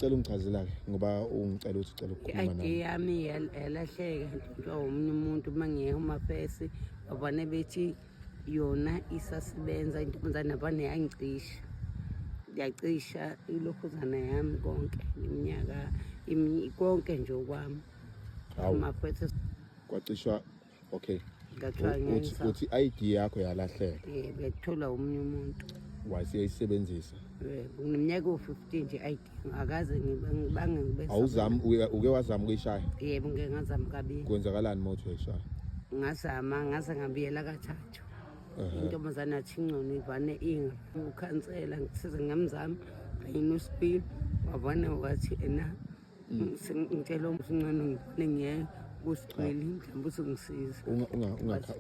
Cela ungichazela-ke ngoba ungicela ukuthi ucela ukukhuluma nami. I-ID yami yalahleka nje omunye umuntu mangiye umafesi babone bethi yona isasebenza intombazane abane yangicisha. Yacisha ilokhuzana yami konke iminyaka konke nje okwami. Umafesi Kwacishwa okay. ngathiwa Uthi i-ID yakho yalahleka. bethola omunye umuntu. Wasiyayisebenzisa. Ngineminyaka u-15 nje i-ID akaze ngibange ngibe. Awuzami uke wazama ukuyishaya? Yebo ngeke ngazama kabili. Kwenzakalani uma uthi uyayishaya? Ngazama ngaze ngabiyela kathathu. Intombazane athi ngcono ivane ukhansela ngisize ngamzama ayinosipili wabona wathi ena ngicela umngcono ngibone ngiye kusicweli mhlawumbe uzongisiza.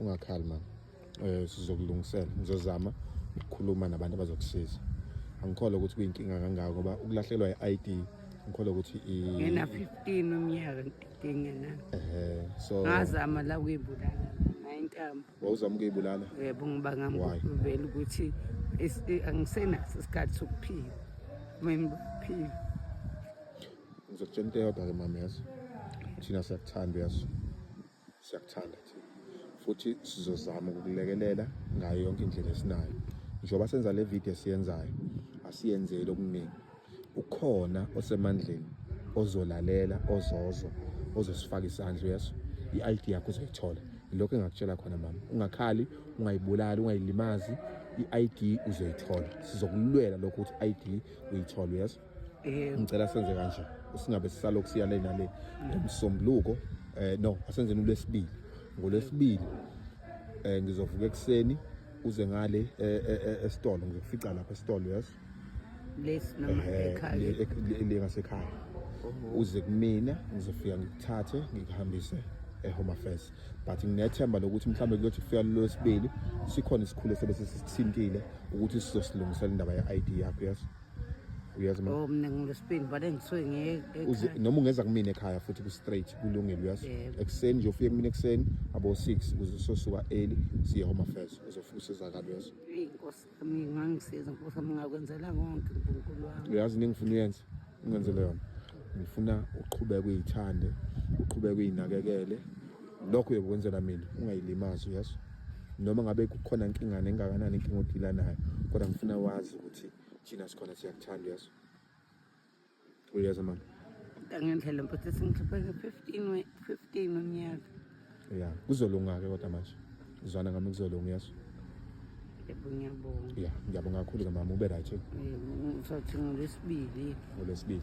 Ungakhali mama. Sizokulungisela ngizozama ukukhuluma nabantu abazokusiza. Angikholwa ukuthi kuyinkinga kangaka ngoba ukulahlelwa i-ID ngikholwa ukuthi ngena 15 umnyaka ngidingena. So ngazama la ukuyibulala nayintambo. Wawuzama ukuyibulala? Yebo ngibanga ngikuvela ukuthi angisenaso isikhathi sokuphila. Memphila. Ngizokutshela into eyodwa-ke mama yazi. Thina siyakuthanda yazi. Siyakuthanda thina. Futhi sizozama ukukulekelela ngayo yonke indlela esinayo. Njengoba senza le video esiyenzayo asiyenzeli okuningi. Ukhona osemandleni ozolalela ozosifaka isandla yazi. I-ID yakho uzoyithola. Lokho engakutshela khona mama. Ungakhali, ungayibulali, ungayilimazi. I-ID uzoyithola. Sizokulwela lokho ukuthi i-ID uyithola yazi. Ngicela senze kanje. Usingabe sisalokhu siya le nale ngomsombuluko. No, asenzeni uLwesibili. NgoLwesibili ngizovuka ekseni uze ngale esitolo ngizokufica lapha esitolo yazi. Noma ekhaya. Lengasekhaya. Uze kumina ngizofika ngikuthathe ngikuhambise eHome Affairs. But nginethemba lokuthi mhlambe kuyothi kufika loLwesibili sikhona isikhulu sebese sisithintile ukuthi sizosilungisela indaba ye-ID yakho yazi. Uyazi mama? Mina ngilesibili bade ngisuke ngeke noma ungeza kumina ekhaya futhi ku straight kulungile yazi. Ekseni nje ufike kumina ekseni abo 6 uzosuka early siye Home Affairs uzofika usizakala yazi. Inkosi yami ngangisiza Nkosi yami ngakwenzela konke uNkulunkulu wami. Uyazi ningifuna uyenze ungenzele yona. Ngifuna uqhubeke uyithande, uqhubeke uyinakekele. Lokho uyokwenzela mina ungayilimazi yazi. Noma ngabe kukhona inkinga engakanani inkinga odila nayo kodwa ngifuna wazi ukuthi thina sikhona siyakuthanda yazi. Uyazi mama? Ngendlela mfethu sengihlupheke 15 unyaka. Yeah, kuzolunga-ke kodwa manje. Ngizwana ngami kuzolunga yazi. Yebo ngiyabonga. Yeah, ngiyabonga kakhulu mama ube right. Ngizothi ngolesibili. Ngolesibili.